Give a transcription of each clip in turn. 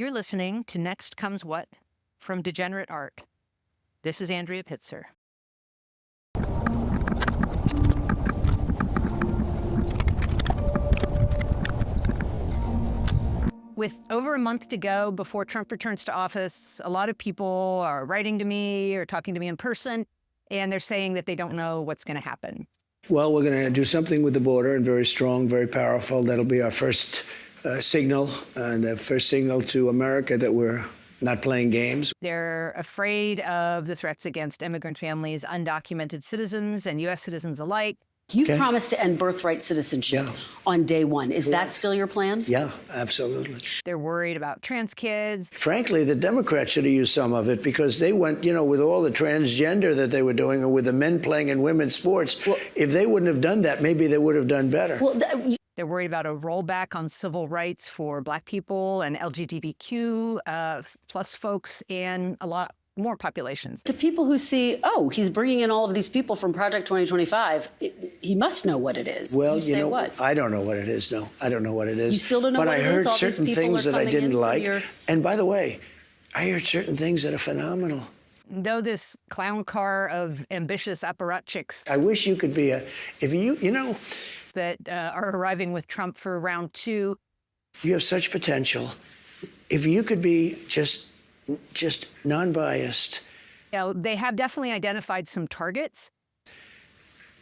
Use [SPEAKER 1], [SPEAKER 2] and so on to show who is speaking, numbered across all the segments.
[SPEAKER 1] You're listening to Next Comes What from Degenerate Art. This is Andrea Pitzer. With over a month to go before Trump returns to office, a lot of people are writing to me or talking to me in person, and they're saying that they don't know what's going to happen.
[SPEAKER 2] Well, we're going to do something with the border, and very strong, very powerful. That'll be our first signal, and a first signal to America that we're not playing games.
[SPEAKER 1] They're afraid of the threats against immigrant families, undocumented citizens, and U.S. citizens alike.
[SPEAKER 3] You promised to end birthright citizenship on day one. Is that still your plan?
[SPEAKER 2] Yeah, absolutely.
[SPEAKER 1] They're worried about trans kids.
[SPEAKER 2] Frankly, the Democrats should have used some of it because they went, with all the transgender that they were doing and with the men playing in women's sports. Well, if they wouldn't have done that, maybe they would have done better.
[SPEAKER 3] Well,
[SPEAKER 1] they're worried about a rollback on civil rights for Black people and LGBTQ plus folks and a lot more populations.
[SPEAKER 3] To people who see, oh, he's bringing in all of these people from Project 2025, he must know what it is.
[SPEAKER 2] Well,
[SPEAKER 3] what?
[SPEAKER 2] I don't know what it is, no. I don't know what it is.
[SPEAKER 3] You still don't know what it is?
[SPEAKER 2] But I heard certain things that I didn't like.
[SPEAKER 3] Your...
[SPEAKER 2] And by the way, I heard certain things that are phenomenal.
[SPEAKER 1] Though this clown car of ambitious apparatchiks.
[SPEAKER 2] I wish you could be
[SPEAKER 1] that are arriving with Trump for round two.
[SPEAKER 2] You have such potential. If you could be just non-biased.
[SPEAKER 1] They have definitely identified some targets.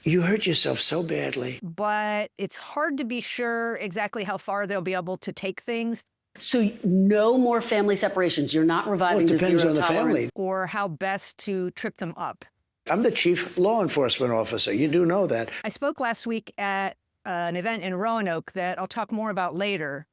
[SPEAKER 2] You hurt yourself so badly.
[SPEAKER 1] But it's hard to be sure exactly how far they'll be able to take things.
[SPEAKER 3] So no more family separations. You're not reviving the zero tolerance.
[SPEAKER 2] It depends on the family.
[SPEAKER 1] Or how best to trip them up.
[SPEAKER 2] I'm the chief law enforcement officer. You do know that.
[SPEAKER 1] I spoke last week at an event in Roanoke that I'll talk more about later.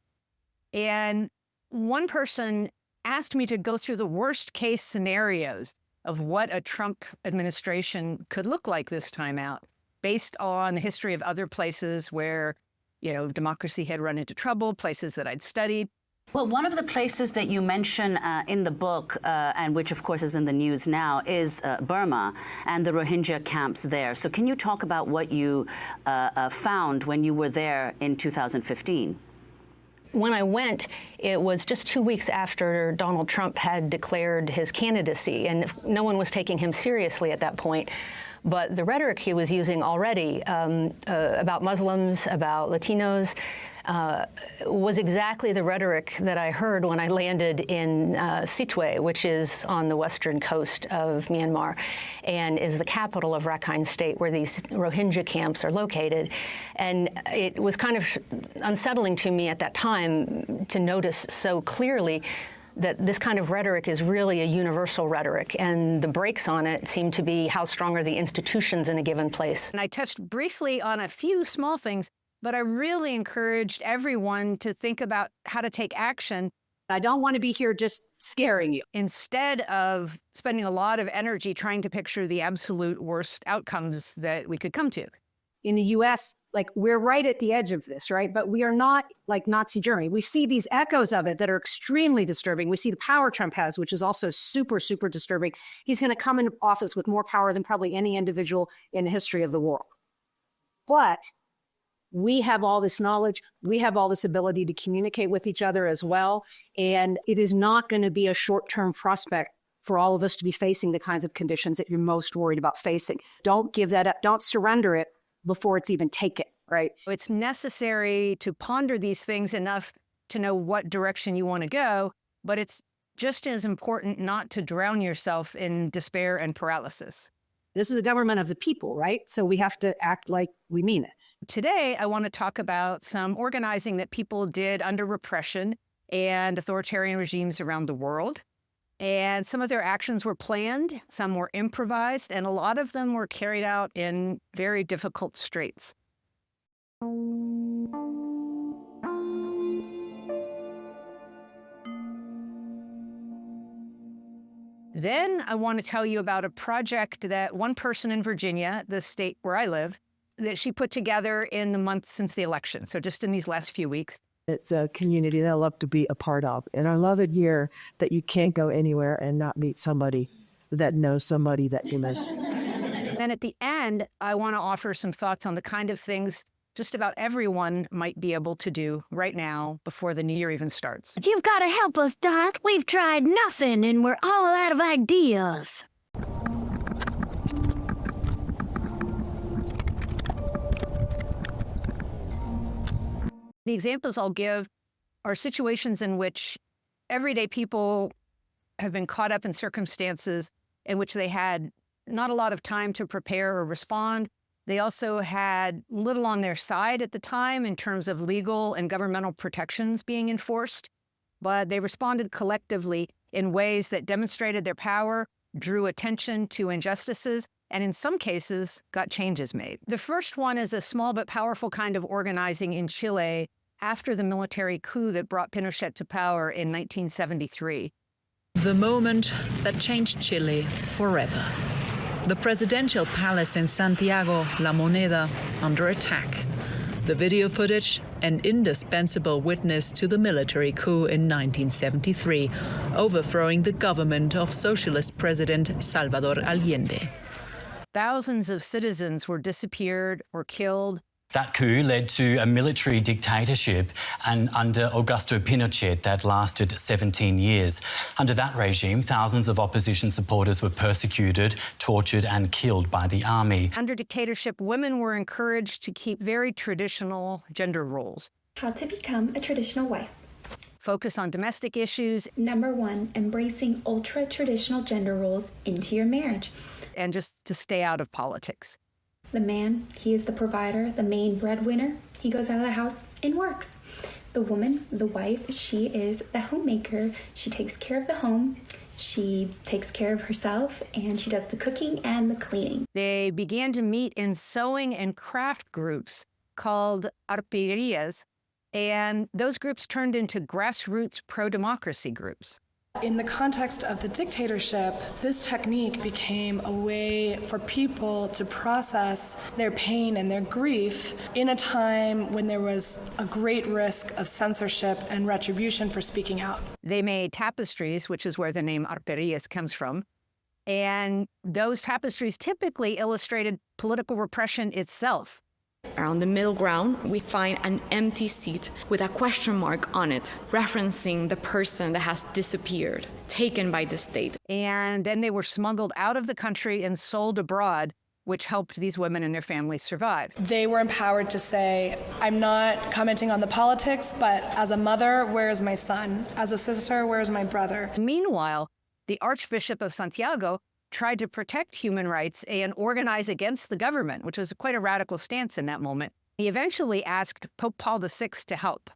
[SPEAKER 1] And one person asked me to go through the worst case scenarios of what a Trump administration could look like this time out, based on the history of other places where, democracy had run into trouble, places that I'd studied.
[SPEAKER 4] Well, one of the places that you mention in the book, and which of course is in the news now, is Burma and the Rohingya camps there. So can you talk about what you found when you were there in 2015?
[SPEAKER 5] When I went, it was just 2 weeks after Donald Trump had declared his candidacy, and no one was taking him seriously at that point. But the rhetoric he was using already about Muslims, about Latinos, was exactly the rhetoric that I heard when I landed in Sittwe, which is on the western coast of Myanmar and is the capital of Rakhine State, where these Rohingya camps are located. And it was kind of unsettling to me at that time to notice so clearly that this kind of rhetoric is really a universal rhetoric, and the brakes on it seem to be how strong are the institutions in a given place.
[SPEAKER 1] And I touched briefly on a few small things, but I really encouraged everyone to think about how to take action.
[SPEAKER 6] I don't want to be here just scaring you.
[SPEAKER 1] Instead of spending a lot of energy trying to picture the absolute worst outcomes that we could come to.
[SPEAKER 6] In the U.S., we're right at the edge of this, right? But we are not like Nazi Germany. We see these echoes of it that are extremely disturbing. We see the power Trump has, which is also super, super disturbing. He's going to come into office with more power than probably any individual in the history of the world. But we have all this knowledge. We have all this ability to communicate with each other as well. And it is not going to be a short-term prospect for all of us to be facing the kinds of conditions that you're most worried about facing. Don't give that up. Don't surrender it before it's even taken, right?
[SPEAKER 1] It's necessary to ponder these things enough to know what direction you want to go, but it's just as important not to drown yourself in despair and paralysis.
[SPEAKER 6] This is a government of the people, right? So we have to act like we mean it.
[SPEAKER 1] Today, I want to talk about some organizing that people did under repression and authoritarian regimes around the world. And some of their actions were planned, some were improvised, and a lot of them were carried out in very difficult straits. Then I want to tell you about a project that one person in Virginia, the state where I live, that she put together in the months since the election, so just in these last few weeks.
[SPEAKER 7] It's a community that I love to be a part of. And I love it here that you can't go anywhere and not meet somebody that knows somebody that you miss.
[SPEAKER 1] Then at the end, I want to offer some thoughts on the kind of things just about everyone might be able to do right now before the new year even starts.
[SPEAKER 8] You've got to help us, Doc. We've tried nothing and we're all out of ideas.
[SPEAKER 1] The examples I'll give are situations in which everyday people have been caught up in circumstances in which they had not a lot of time to prepare or respond. They also had little on their side at the time in terms of legal and governmental protections being enforced, but they responded collectively in ways that demonstrated their power, drew attention to injustices, and in some cases, got changes made. The first one is a small but powerful kind of organizing in Chile after the military coup that brought Pinochet to power in 1973.
[SPEAKER 9] The moment that changed Chile forever. The presidential palace in Santiago, La Moneda, under attack. The video footage, an indispensable witness to the military coup in 1973, overthrowing the government of socialist President Salvador Allende.
[SPEAKER 1] Thousands of citizens were disappeared or killed.
[SPEAKER 10] That coup led to a military dictatorship and under Augusto Pinochet that lasted 17 years. Under that regime, thousands of opposition supporters were persecuted, tortured and killed by the army.
[SPEAKER 1] Under dictatorship, women were encouraged to keep very traditional gender roles.
[SPEAKER 11] How to become a traditional wife.
[SPEAKER 1] Focus on domestic issues.
[SPEAKER 11] Number 1, embracing ultra-traditional gender roles into your marriage.
[SPEAKER 1] And just to stay out of politics.
[SPEAKER 11] The man, he is the provider, the main breadwinner. He goes out of the house and works. The woman, the wife, she is the homemaker. She takes care of the home. She takes care of herself, and she does the cooking and the cleaning.
[SPEAKER 1] They began to meet in sewing and craft groups called Arpilleras, and those groups turned into grassroots pro-democracy groups.
[SPEAKER 12] In the context of the dictatorship, this technique became a way for people to process their pain and their grief in a time when there was a great risk of censorship and retribution for speaking out.
[SPEAKER 1] They made tapestries, which is where the name Arpilleras comes from, and those tapestries typically illustrated political repression itself.
[SPEAKER 13] Around the middle ground, we find an empty seat with a question mark on it, referencing the person that has disappeared, taken by the state.
[SPEAKER 1] And then they were smuggled out of the country and sold abroad, which helped these women and their families survive.
[SPEAKER 12] They were empowered to say, I'm not commenting on the politics, but as a mother, where is my son? As a sister, where is my brother?
[SPEAKER 1] Meanwhile, the Archbishop of Santiago tried to protect human rights and organize against the government, which was quite a radical stance in that moment. He eventually asked Pope Paul VI to help.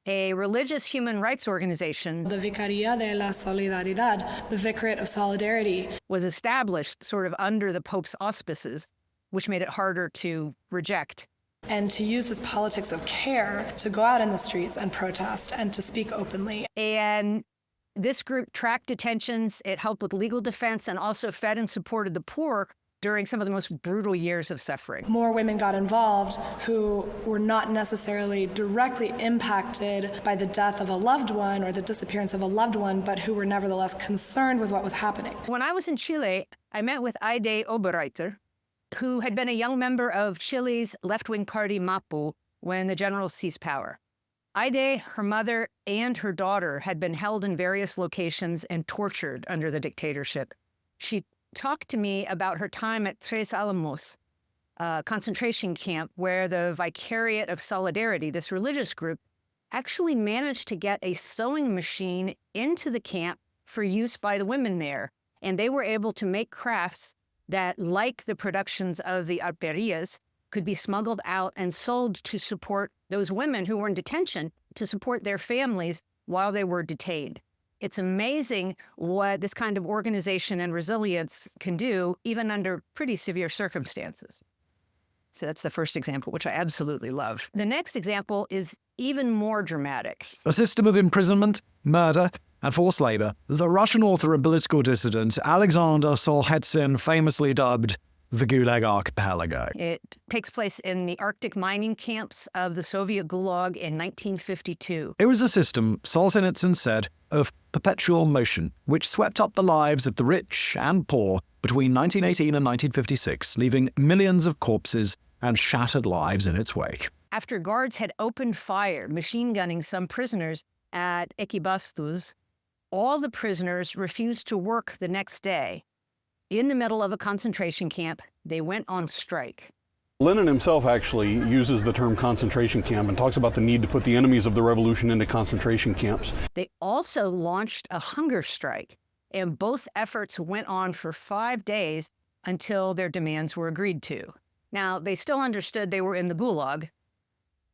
[SPEAKER 1] A religious human rights organization,
[SPEAKER 12] the Vicaría de la Solidaridad, the Vicariate of Solidarity,
[SPEAKER 1] was established sort of under the Pope's auspices, which made it harder to reject.
[SPEAKER 12] And to use this politics of care to go out in the streets and protest and to speak openly.
[SPEAKER 1] And this group tracked detentions, it helped with legal defense, and also fed and supported the poor during some of the most brutal years of suffering.
[SPEAKER 12] More women got involved who were not necessarily directly impacted by the death of a loved one or the disappearance of a loved one, but who were nevertheless concerned with what was happening.
[SPEAKER 1] When I was in Chile, I met with Aide Oberreiter, who had been a young member of Chile's left-wing party MAPU when the generals seized power. Aide, her mother, and her daughter had been held in various locations and tortured under the dictatorship. She talked to me about her time at Tres Alamos, a concentration camp where the Vicariate of Solidarity, this religious group, actually managed to get a sewing machine into the camp for use by the women there. And they were able to make crafts that, like the productions of the Arpilleras, could be smuggled out and sold to support those women who were in detention, to support their families while they were detained. It's amazing what this kind of organization and resilience can do, even under pretty severe circumstances. So that's the first example, which I absolutely love. The next example is even more dramatic.
[SPEAKER 14] A system of imprisonment, murder, and forced labor. The Russian author and political dissident Alexander Solzhenitsyn famously dubbed the Gulag Archipelago.
[SPEAKER 1] It takes place in the Arctic mining camps of the Soviet Gulag in 1952.
[SPEAKER 14] It was a system, Solzhenitsyn said, of perpetual motion, which swept up the lives of the rich and poor between 1918 and 1956, leaving millions of corpses and shattered lives in its wake.
[SPEAKER 1] After guards had opened fire, machine gunning some prisoners at Ekibastus, all the prisoners refused to work the next day. In the middle of a concentration camp, they went on strike.
[SPEAKER 15] Lenin himself actually uses the term concentration camp and talks about the need to put the enemies of the revolution into concentration camps.
[SPEAKER 1] They also launched a hunger strike, and both efforts went on for 5 days until their demands were agreed to. Now, they still understood they were in the Gulag,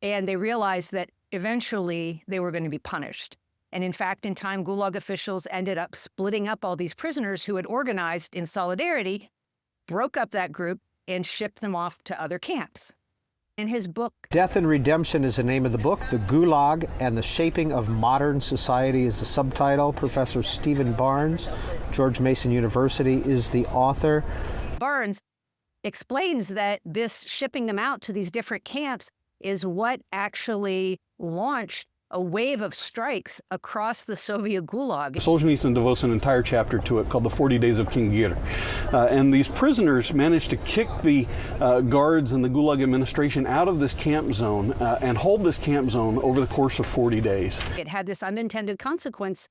[SPEAKER 1] and they realized that eventually they were going to be punished. And in fact, in time, Gulag officials ended up splitting up all these prisoners who had organized in solidarity, broke up that group, and shipped them off to other camps. In his book,
[SPEAKER 16] Death and Redemption is the name of the book. The Gulag and the Shaping of Modern Society is the subtitle. Professor Stephen Barnes, George Mason University, is the author.
[SPEAKER 1] Barnes explains that this shipping them out to these different camps is what actually launched a wave of strikes across the Soviet Gulag.
[SPEAKER 15] Solzhenitsyn devotes an entire chapter to it called The 40 Days of King Gir. And these prisoners managed to kick the guards and the Gulag administration out of this camp zone and hold this camp zone over the course of 40 days.
[SPEAKER 1] It had this unintended consequence,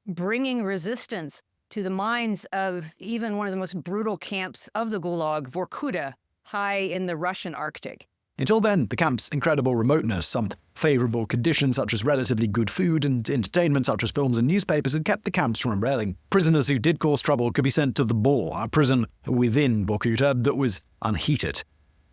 [SPEAKER 1] bringing resistance to the minds of even one of the most brutal camps of the Gulag, Vorkuta, high in the Russian Arctic.
[SPEAKER 14] Until then, the camp's incredible remoteness, some favourable conditions such as relatively good food and entertainment such as films and newspapers had kept the camps from railing. Prisoners who did cause trouble could be sent to the Bor, a prison within Vorkuta that was unheated.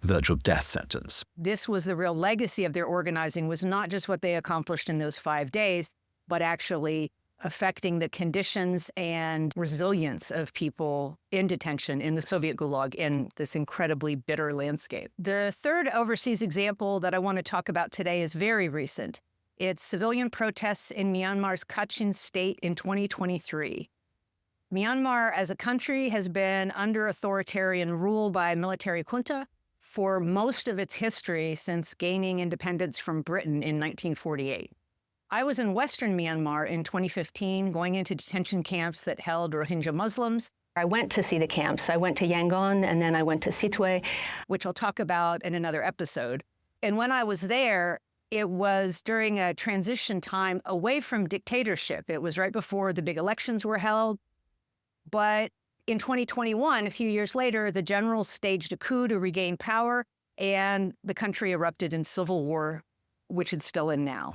[SPEAKER 14] Virtual death sentence.
[SPEAKER 1] This was the real legacy of their organizing, was not just what they accomplished in those 5 days, but actually affecting the conditions and resilience of people in detention in the Soviet Gulag in this incredibly bitter landscape. The third overseas example that I want to talk about today is very recent. It's civilian protests in Myanmar's Kachin state in 2023. Myanmar as a country has been under authoritarian rule by a military junta for most of its history since gaining independence from Britain in 1948. I was in Western Myanmar in 2015, going into detention camps that held Rohingya Muslims.
[SPEAKER 5] I went to see the camps. I went to Yangon, and then I went to Sitwe,
[SPEAKER 1] which I'll talk about in another episode. And when I was there, it was during a transition time away from dictatorship. It was right before the big elections were held. But in 2021, a few years later, the generals staged a coup to regain power, and the country erupted in civil war, which it's still in now.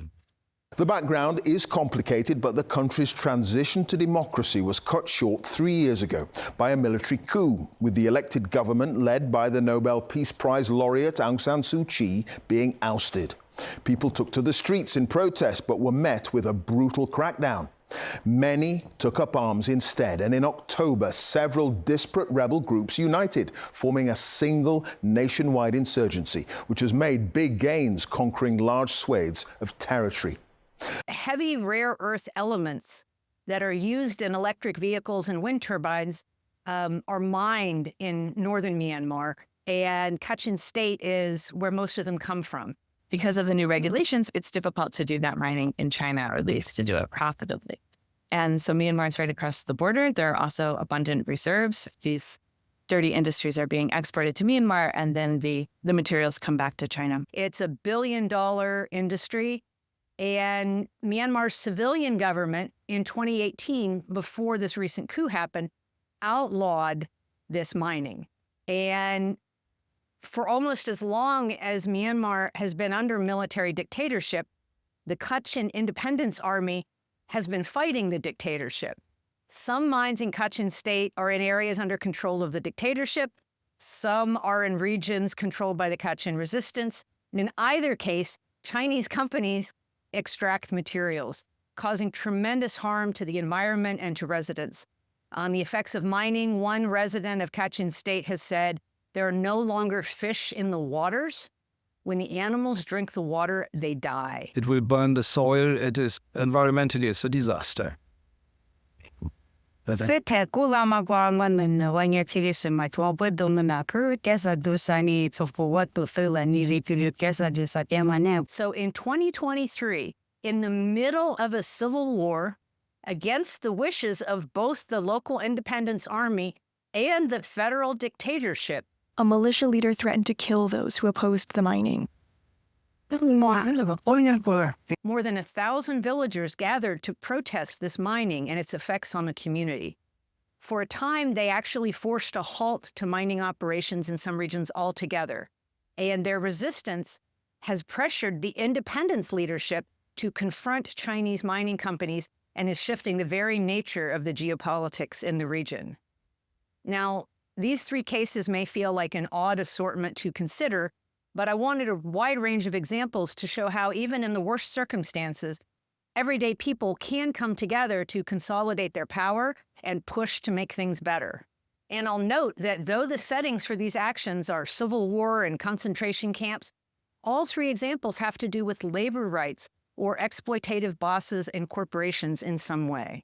[SPEAKER 17] The background is complicated, but the country's transition to democracy was cut short 3 years ago by a military coup, with the elected government led by the Nobel Peace Prize laureate Aung San Suu Kyi being ousted. People took to the streets in protest, but were met with a brutal crackdown. Many took up arms instead, and in October, several disparate rebel groups united, forming a single nationwide insurgency, which has made big gains, conquering large swathes of territory.
[SPEAKER 1] Heavy rare earth elements that are used in electric vehicles and wind turbines are mined in northern Myanmar, and Kachin State is where most of them come from.
[SPEAKER 18] Because of the new regulations, it's difficult to do that mining in China, or at least to do it profitably. And so Myanmar is right across the border. There are also abundant reserves. These dirty industries are being exported to Myanmar, and then the materials come back to China.
[SPEAKER 1] It's $1 billion industry. And Myanmar's civilian government in 2018, before this recent coup happened, outlawed this mining. And for almost as long as Myanmar has been under military dictatorship, the Kachin Independence Army has been fighting the dictatorship. Some mines in Kachin State are in areas under control of the dictatorship. Some are in regions controlled by the Kachin resistance. And in either case, Chinese companies extract materials, causing tremendous harm to the environment and to residents. On the effects of mining, one resident of Kachin State has said, there are no longer fish in the waters. When the animals drink the water, they die.
[SPEAKER 19] It will burn the soil. It is environmentally, it's a disaster.
[SPEAKER 1] So in 2023, in the middle of a civil war, against the wishes of both the local independence army and the federal dictatorship,
[SPEAKER 20] a militia leader threatened to kill those who opposed the mining.
[SPEAKER 1] More than 1,000 villagers gathered to protest this mining and its effects on the community. For a time, they actually forced a halt to mining operations in some regions altogether, and their resistance has pressured the independence leadership to confront Chinese mining companies and is shifting the very nature of the geopolitics in the region. Now, these three cases may feel like an odd assortment to consider, but I wanted a wide range of examples to show how even in the worst circumstances, everyday people can come together to consolidate their power and push to make things better. And I'll note that though the settings for these actions are civil war and concentration camps, all three examples have to do with labor rights or exploitative bosses and corporations in some way.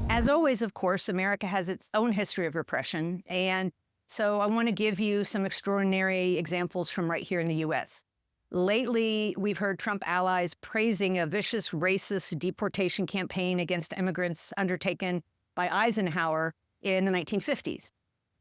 [SPEAKER 1] As always, of course, America has its own history of repression, and so I want to give you some extraordinary examples from right here in the U.S. Lately, we've heard Trump allies praising a vicious racist deportation campaign against immigrants undertaken by Eisenhower in the 1950s.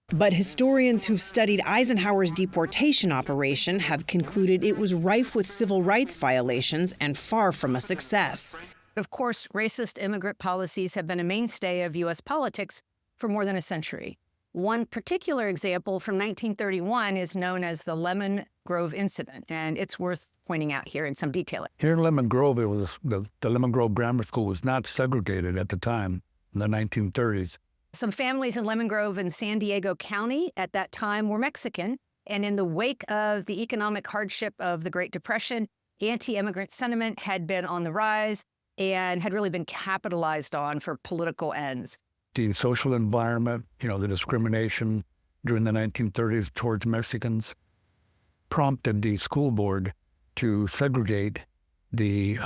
[SPEAKER 21] But historians who've studied Eisenhower's deportation operation have concluded it was rife with civil rights violations and far from a success.
[SPEAKER 1] Of course, racist immigrant policies have been a mainstay of U.S. politics for more than a century. One particular example from 1931 is known as the Lemon Grove incident, and it's worth pointing out here in some detail.
[SPEAKER 19] Here in Lemon Grove, it was the Lemon Grove Grammar School was not segregated at the time in the 1930s.
[SPEAKER 1] Some families in Lemon Grove and San Diego County at that time were Mexican, and in the wake of the economic hardship of the Great Depression, anti-immigrant sentiment had been on the rise and had really been capitalized on for political ends.
[SPEAKER 19] The social environment, the discrimination during the 1930s towards Mexicans prompted the school board to segregate the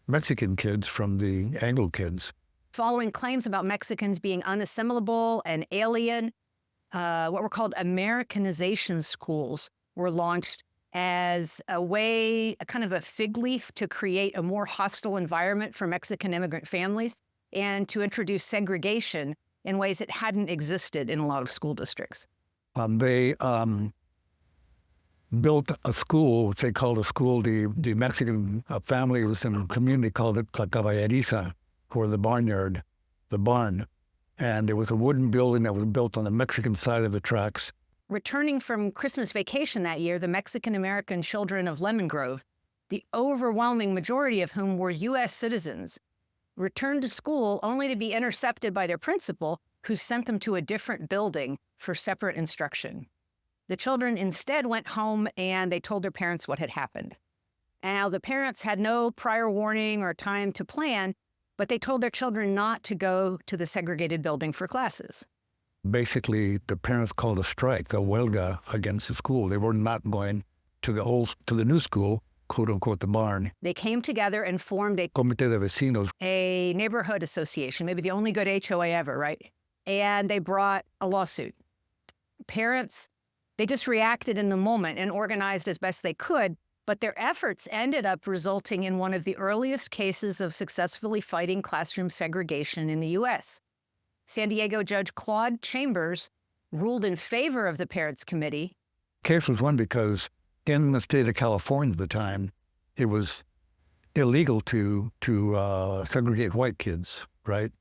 [SPEAKER 19] Mexican kids from the Anglo kids.
[SPEAKER 1] Following claims about Mexicans being unassimilable and alien, what were called Americanization schools were launched as a way, a kind of a fig leaf to create a more hostile environment for Mexican immigrant families and to introduce segregation in ways that hadn't existed in a lot of school districts.
[SPEAKER 19] They built a school, which they called a school. The Mexican family was in a community called it La Caballeriza, for the barnyard, the barn. And it was a wooden building that was built on the Mexican side of the tracks.
[SPEAKER 1] Returning from Christmas vacation that year, the Mexican-American children of Lemon Grove, the overwhelming majority of whom were U.S. citizens, returned to school only to be intercepted by their principal, who sent them to a different building for separate instruction. The children instead went home and they told their parents what had happened. Now, the parents had no prior warning or time to plan, but they told their children not to go to the segregated building for classes.
[SPEAKER 19] Basically, the parents called a strike, a huelga, against the school. They were not going to the new school, quote unquote, the barn.
[SPEAKER 1] They came together and formed a
[SPEAKER 19] Comité de Vecinos,
[SPEAKER 1] a neighborhood association, maybe the only good HOA ever, right? And they brought a lawsuit. Parents, they just reacted in the moment and organized as best they could, but their efforts ended up resulting in one of the earliest cases of successfully fighting classroom segregation in the U.S. San Diego Judge Claude Chambers ruled in favor of the Parents Committee.
[SPEAKER 19] The case was won because in the state of California at the time, it was illegal to segregate white kids, right?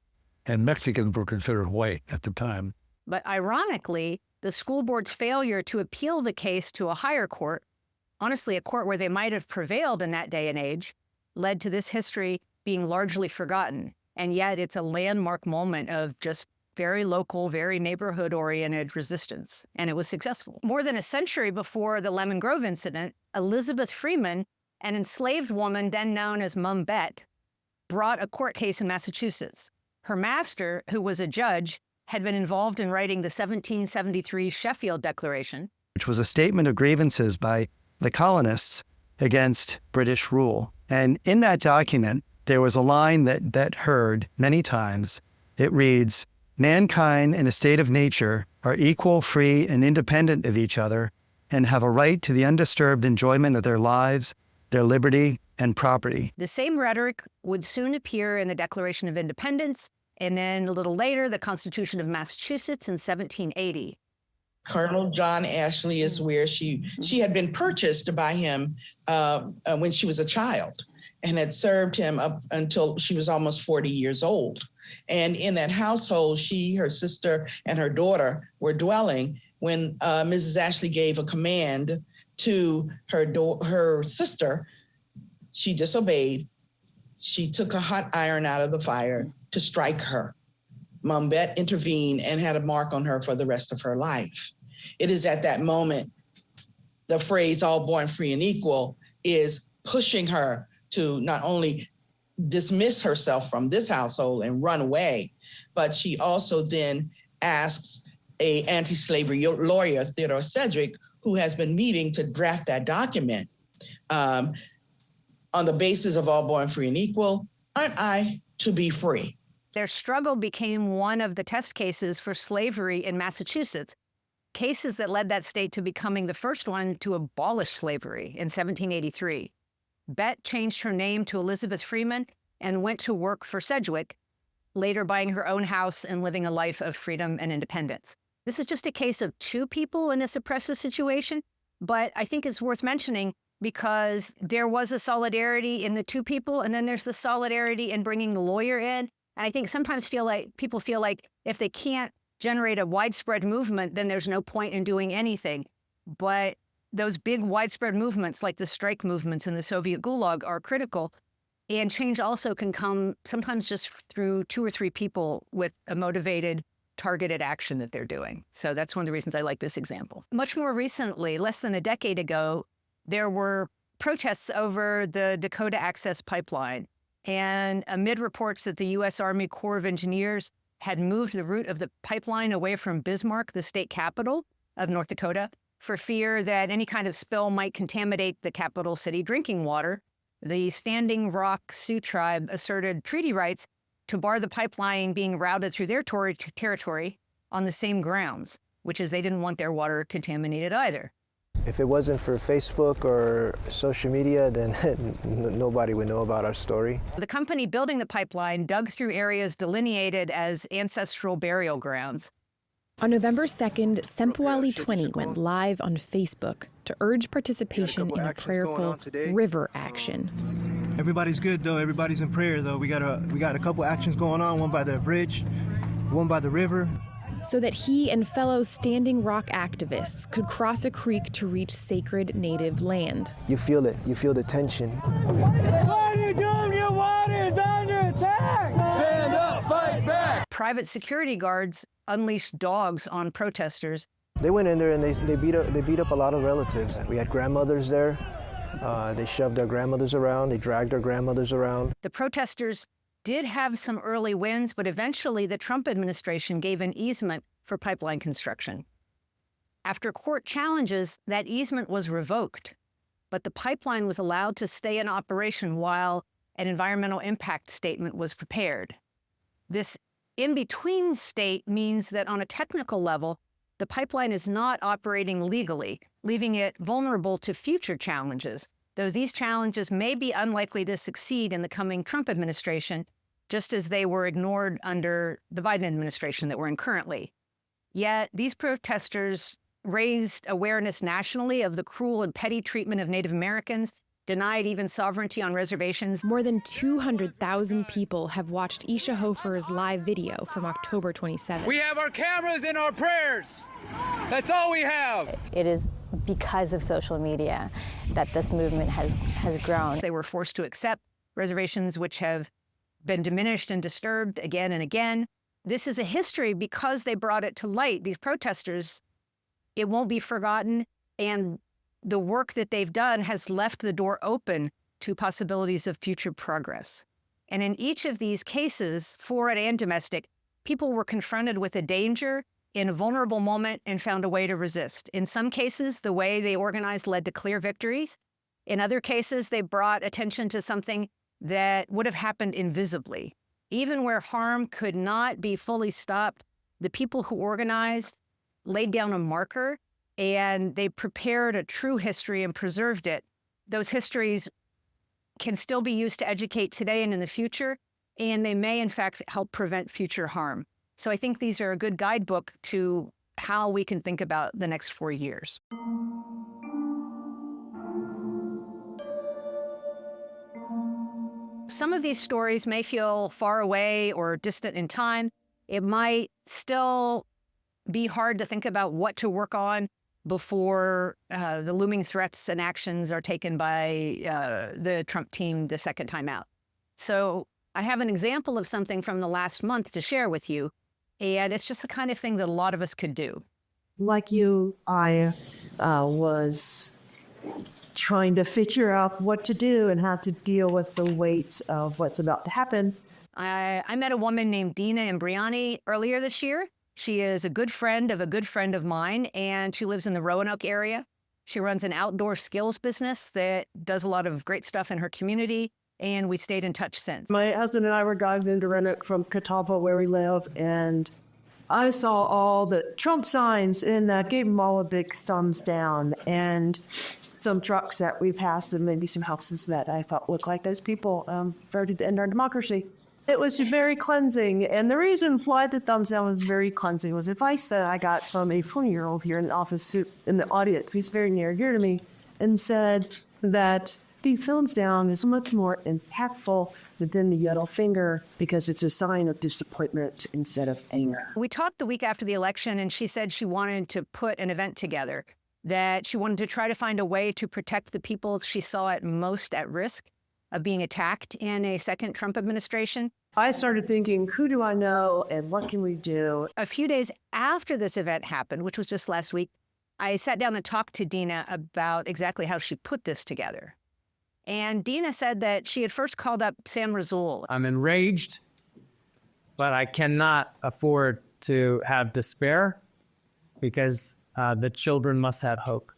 [SPEAKER 19] And Mexicans were considered white at the time.
[SPEAKER 1] But ironically, the school board's failure to appeal the case to a higher court, honestly a court where they might have prevailed in that day and age, led to this history being largely forgotten. And yet it's a landmark moment of just very local, very neighborhood-oriented resistance. And it was successful. More than a century before the Lemon Grove incident, Elizabeth Freeman, an enslaved woman then known as Mum Bet, brought a court case in Massachusetts. Her master, who was a judge, had been involved in writing the 1773 Sheffield Declaration,
[SPEAKER 22] which was a statement of grievances by the colonists against British rule. And in that document, there was a line that heard many times. It reads, "Mankind in a state of nature are equal, free, and independent of each other, and have a right to the undisturbed enjoyment of their lives, their liberty, and property.
[SPEAKER 1] The same rhetoric would soon appear in the Declaration of Independence, and then a little later, the Constitution of Massachusetts in 1780.
[SPEAKER 2] Colonel John Ashley is where she had been purchased by him when she was a child and had served him up until she was almost 40 years old. And in that household, she, her sister, and her daughter were dwelling when Mrs. Ashley gave a command to her sister. She disobeyed. She took a hot iron out of the fire to strike her. Mom Bet intervened and had a mark on her for the rest of her life. It is at that moment the phrase all born free and equal is pushing her to not only dismiss herself from this household and run away, but she also then asks an anti-slavery lawyer, Theodore Sedgwick, who has been meeting to draft that document on the basis of all born free and equal, aren't I to be free?
[SPEAKER 1] Their struggle became one of the test cases for slavery in Massachusetts, cases that led that state to becoming the first one to abolish slavery in 1783. Bet changed her name to Elizabeth Freeman and went to work for Sedgwick, later buying her own house and living a life of freedom and independence. This is just a case of two people in this oppressive situation, but I think it's worth mentioning because there was a solidarity in the two people, and then there's the solidarity in bringing the lawyer in. And I think sometimes people feel like if they can't generate a widespread movement, then there's no point in doing anything. But those big widespread movements like the strike movements in the Soviet Gulag are critical. And change also can come sometimes just through 2 or 3 people with a motivated, targeted action that they're doing. So that's one of the reasons I like this example. Much more recently, less than a decade ago, there were protests over the Dakota Access Pipeline. And amid reports that the U.S. Army Corps of Engineers had moved the route of the pipeline away from Bismarck, the state capital of North Dakota, for fear that any kind of spill might contaminate the capital city drinking water, the Standing Rock Sioux tribe asserted treaty rights to bar the pipeline being routed through their territory on the same grounds, which is they didn't want their water contaminated either.
[SPEAKER 3] If it wasn't for Facebook or social media, then nobody would know about our story.
[SPEAKER 1] The company building the pipeline dug through areas delineated as ancestral burial grounds.
[SPEAKER 20] On November 2nd, Sempuali 20 went live on Facebook to urge participation in a prayerful river action.
[SPEAKER 23] Everybody's good though. Everybody's in prayer though. We got a couple actions going on. One by the bridge, one by the river.
[SPEAKER 20] So that he and fellow Standing Rock activists could cross a creek to reach sacred native land.
[SPEAKER 3] You feel it. You feel the tension.
[SPEAKER 24] What are you doing? Your water is under attack! Stand up, fight back!
[SPEAKER 1] Private security guards unleashed dogs on protesters.
[SPEAKER 3] They went in there and they beat up a lot of relatives. We had grandmothers there. They shoved their grandmothers around. They dragged their grandmothers around.
[SPEAKER 1] The protesters did have some early wins, but eventually the Trump administration gave an easement for pipeline construction. After court challenges, that easement was revoked, but the pipeline was allowed to stay in operation while an environmental impact statement was prepared. This in-between state means that on a technical level, the pipeline is not operating legally, leaving it vulnerable to future challenges, though these challenges may be unlikely to succeed in the coming Trump administration, just as they were ignored under the Biden administration that we're in currently. Yet these protesters raised awareness nationally of the cruel and petty treatment of Native Americans, denied even sovereignty on reservations.
[SPEAKER 20] More than 200,000 people have watched Isha Hofer's live video from October 27th.
[SPEAKER 24] We have our cameras and our prayers. That's all we have.
[SPEAKER 25] It is because of social media that this movement has grown.
[SPEAKER 1] They were forced to accept reservations which have been diminished and disturbed again and again. This is a history because they brought it to light. These protesters, it won't be forgotten, and the work that they've done has left the door open to possibilities of future progress. And in each of these cases, foreign and domestic, people were confronted with a danger in a vulnerable moment and found a way to resist. In some cases, the way they organized led to clear victories. In other cases, they brought attention to something that would have happened invisibly. Even where harm could not be fully stopped, the people who organized laid down a marker and they prepared a true history and preserved it. Those histories can still be used to educate today and in the future, and they may, in fact, help prevent future harm. So I think these are a good guidebook to how we can think about the next 4 years. Some of these stories may feel far away or distant in time. It might still be hard to think about what to work on before the looming threats and actions are taken by the Trump team the second time out. So I have an example of something from the last month to share with you, and it's just the kind of thing that a lot of us could do.
[SPEAKER 4] Like you, I was trying to figure out what to do and how to deal with the weight of what's about to happen.
[SPEAKER 1] I met a woman named Dina Imbriani earlier this year. She is a good friend of mine, and she lives in the Roanoke area. She runs an outdoor skills business that does a lot of great stuff in her community, and we stayed in touch since.
[SPEAKER 4] My husband and I were driving into Roanoke from Catawba, where we live, and I saw all the Trump signs and gave them all a big thumbs down, and some trucks that we passed and maybe some houses that I thought looked like those people voted to end our democracy. It was very cleansing, and the reason why the thumbs down was very cleansing was advice that I got from a 20-year-old here in the office, in the audience, who's very near and dear to me, and said that the thumbs down is much more impactful than the yellow finger because it's a sign of disappointment instead of anger.
[SPEAKER 1] We talked the week after the election, and she said she wanted to put an event together, that she wanted to try to find a way to protect the people she saw at most at risk of being attacked in a second Trump administration.
[SPEAKER 4] I started thinking, who do I know and what can we do?
[SPEAKER 1] A few days after this event happened, which was just last week, I sat down and talked to Dina about exactly how she put this together. And Dina said that she had first called up Sam Razul.
[SPEAKER 6] I'm enraged, but I cannot afford to have despair because the children must have hope.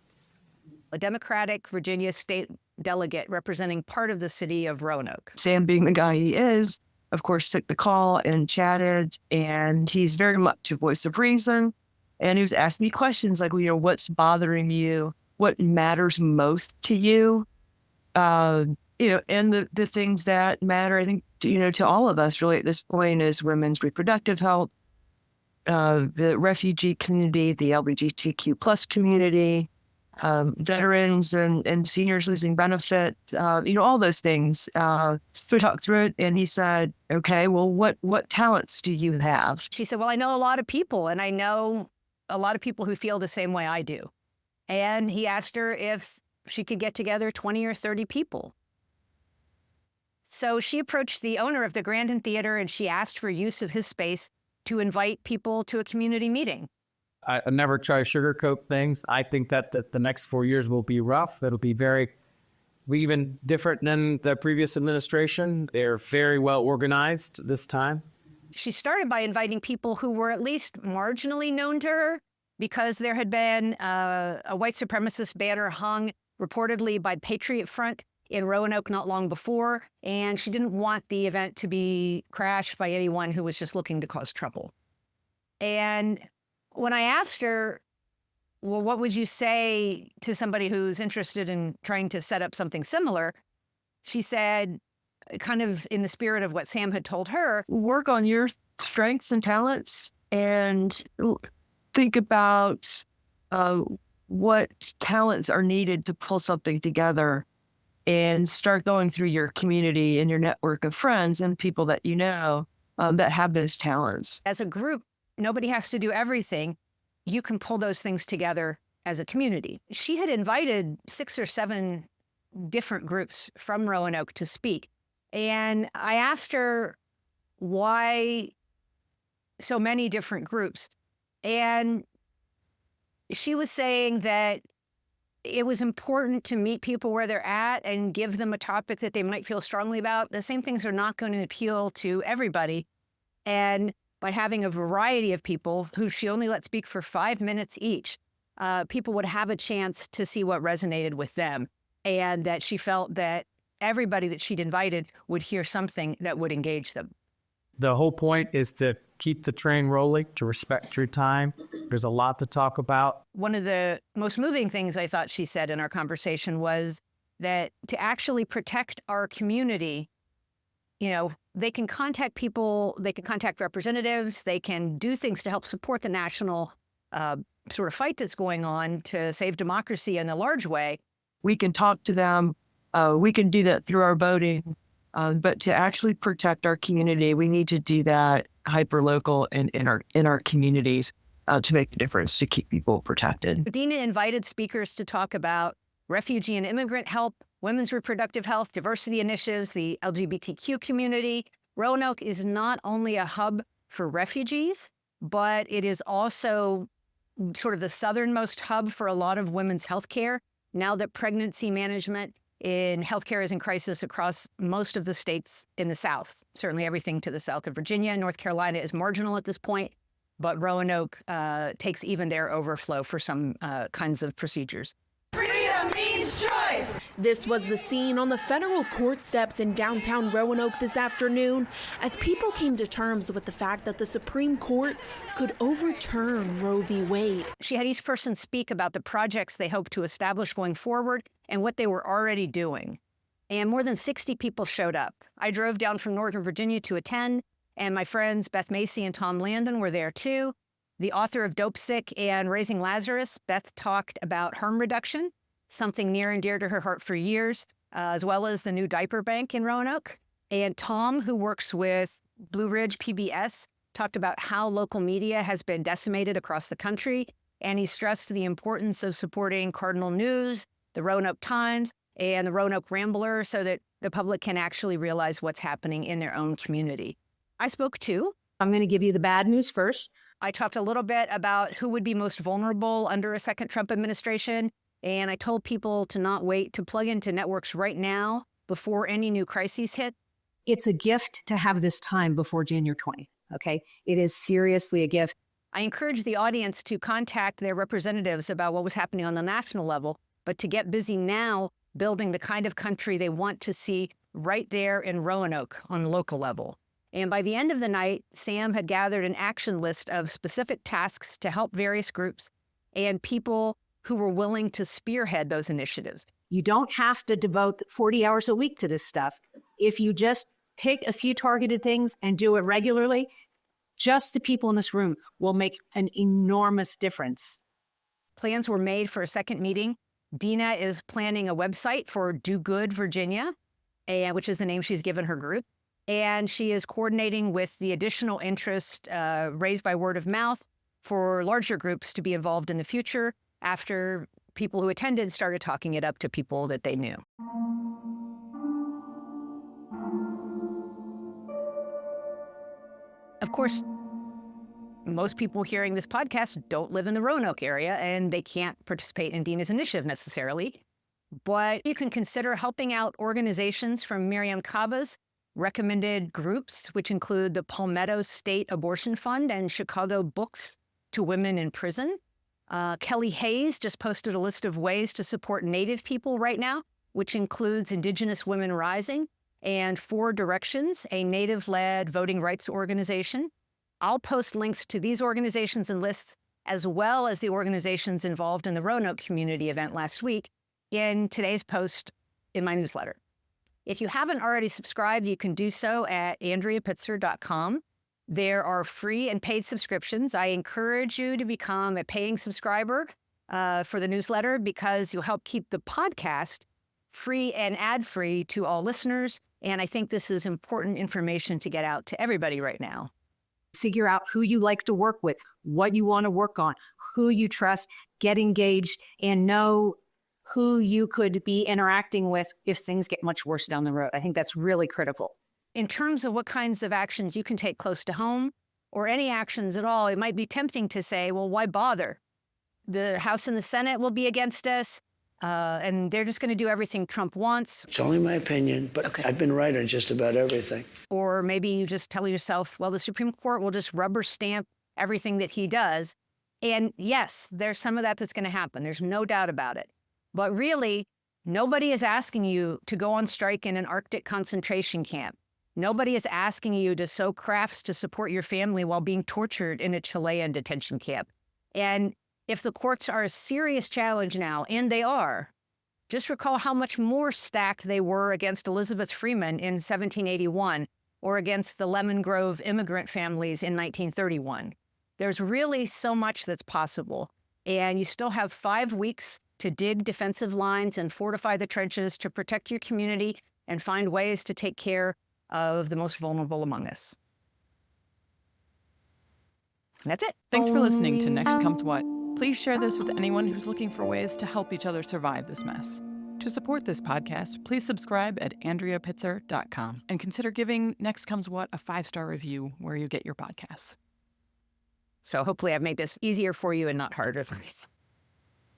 [SPEAKER 1] A Democratic Virginia state delegate representing part of the city of Roanoke.
[SPEAKER 7] Sam, being the guy he is, of course, took the call and chatted, and he's very much a voice of reason. And he was asking me questions like, what's bothering you? What matters most to you? And the things that matter, I think, to all of us really at this point is women's reproductive health, the refugee community, the LGBTQ plus community, veterans and seniors losing benefit, all those things. So we talked through it, and he said, okay, well, what talents do you have?
[SPEAKER 1] She said, well, I know a lot of people, and I know a lot of people who feel the same way I do. And he asked her if she could get together 20 or 30 people. So she approached the owner of the Grandin Theater, and she asked for use of his space to invite people to a community meeting.
[SPEAKER 6] I never try to sugarcoat things. I think that the next 4 years will be rough. It'll be even different than the previous administration. They're very well organized this time.
[SPEAKER 1] She started by inviting people who were at least marginally known to her, because there had been a white supremacist banner hung reportedly by Patriot Front in Roanoke not long before, and she didn't want the event to be crashed by anyone who was just looking to cause trouble. And when I asked her, well, what would you say to somebody who's interested in trying to set up something similar? She said, kind of in the spirit of what Sam had told her,
[SPEAKER 7] work on your strengths and talents and think about what talents are needed to pull something together, and start going through your community and your network of friends and people that you know that have those talents.
[SPEAKER 1] As a group, nobody has to do everything. You can pull those things together as a community. She had invited 6 or 7 different groups from Roanoke to speak. And I asked her why so many different groups. And she was saying that it was important to meet people where they're at and give them a topic that they might feel strongly about. The same things are not going to appeal to everybody. And by having a variety of people who she only let speak for 5 minutes each, people would have a chance to see what resonated with them, and that she felt that everybody that she'd invited would hear something that would engage them.
[SPEAKER 6] The whole point is to keep the train rolling, to respect your time. There's a lot to talk about.
[SPEAKER 1] One of the most moving things I thought she said in our conversation was that to actually protect our community, they can contact people, they can contact representatives, they can do things to help support the national sort of fight that's going on to save democracy in a large way.
[SPEAKER 7] We can talk to them. We can do that through our voting. But to actually protect our community, we need to do that hyper-local and in our communities to make a difference, to keep people protected.
[SPEAKER 1] Dina invited speakers to talk about refugee and immigrant help, women's reproductive health, diversity initiatives, the LGBTQ community. Roanoke is not only a hub for refugees, but it is also sort of the southernmost hub for a lot of women's health care. Now that pregnancy management in healthcare is in crisis across most of the states in the South, certainly everything to the south of Virginia. North Carolina is marginal at this point, but Roanoke takes even their overflow for some kinds of procedures.
[SPEAKER 8] Freedom means choice. This was the scene on the federal court steps in downtown Roanoke this afternoon as people came to terms with the fact that the Supreme Court could overturn Roe v. Wade.
[SPEAKER 1] She had each person speak about the projects they hope to establish going forward and what they were already doing. And more than 60 people showed up. I drove down from Northern Virginia to attend, and my friends Beth Macy and Tom Landon were there too. The author of Dope Sick and Raising Lazarus, Beth talked about harm reduction, something near and dear to her heart for years, as well as the new diaper bank in Roanoke. And Tom, who works with Blue Ridge PBS, talked about how local media has been decimated across the country. And he stressed the importance of supporting Cardinal News, the Roanoke Times, and the Roanoke Rambler so that the public can actually realize what's happening in their own community. I spoke too.
[SPEAKER 9] I'm going to give you the bad news first.
[SPEAKER 1] I talked a little bit about who would be most vulnerable under a second Trump administration. And I told people to not wait, to plug into networks right now before any new crises hit.
[SPEAKER 9] It's a gift to have this time before January 20th, okay? It is seriously a gift.
[SPEAKER 1] I encourage the audience to contact their representatives about what was happening on the national level, but to get busy now building the kind of country they want to see right there in Roanoke on the local level. And by the end of the night, Sam had gathered an action list of specific tasks to help various groups and people who were willing to spearhead those initiatives.
[SPEAKER 9] You don't have to devote 40 hours a week to this stuff. If you just pick a few targeted things and do it regularly, just the people in this room will make an enormous difference.
[SPEAKER 1] Plans were made for a second meeting. Dina is planning a website for Do Good Virginia, which is the name she's given her group. And she is coordinating with the additional interest raised by word of mouth for larger groups to be involved in the future after people who attended started talking it up to people that they knew. Of course, most people hearing this podcast don't live in the Roanoke area, and they can't participate in Dina's initiative necessarily. But you can consider helping out organizations from Miriam Kaba's recommended groups, which include the Palmetto State Abortion Fund and Chicago Books to Women in Prison. Kelly Hayes just posted a list of ways to support Native people right now, which includes Indigenous Women Rising and Four Directions, a Native-led voting rights organization. I'll post links to these organizations and lists, as well as the organizations involved in the Roanoke community event last week, in today's post in my newsletter. If you haven't already subscribed, you can do so at AndreaPitzer.com. There are free and paid subscriptions. I encourage you to become a paying subscriber for the newsletter because you'll help keep the podcast free and ad-free to all listeners. And I think this is important information to get out to everybody right now.
[SPEAKER 9] Figure out who you like to work with, what you want to work on, who you trust, get engaged, and know who you could be interacting with if things get much worse down the road. I think that's really critical.
[SPEAKER 1] In terms of what kinds of actions you can take close to home, or any actions at all, it might be tempting to say, well, why bother? The House and the Senate will be against us, and they're just going to do everything Trump wants.
[SPEAKER 10] It's only my opinion, but okay. I've been right on just about everything.
[SPEAKER 1] Or maybe you just tell yourself, well, the Supreme Court will just rubber stamp everything that he does. And yes, there's some of that that's going to happen. There's no doubt about it. But really, nobody is asking you to go on strike in an Arctic concentration camp. Nobody is asking you to sew crafts to support your family while being tortured in a Chilean detention camp. And if the courts are a serious challenge now, and they are, Just recall how much more stacked they were against Elizabeth Freeman in 1781 or against the Lemon Grove immigrant families in 1931. There's really so much that's possible, and you still have 5 weeks to dig defensive lines and fortify the trenches to protect your community and find ways to take care of the most vulnerable among us. And that's it.
[SPEAKER 11] Thanks for listening to Next Comes What. Please share this with anyone who's looking for ways to help each other survive this mess. To support this podcast, please subscribe at AndreaPitzer.com and consider giving Next Comes What a 5-star review where you get your podcasts.
[SPEAKER 1] So hopefully I've made this easier for you and not harder for you.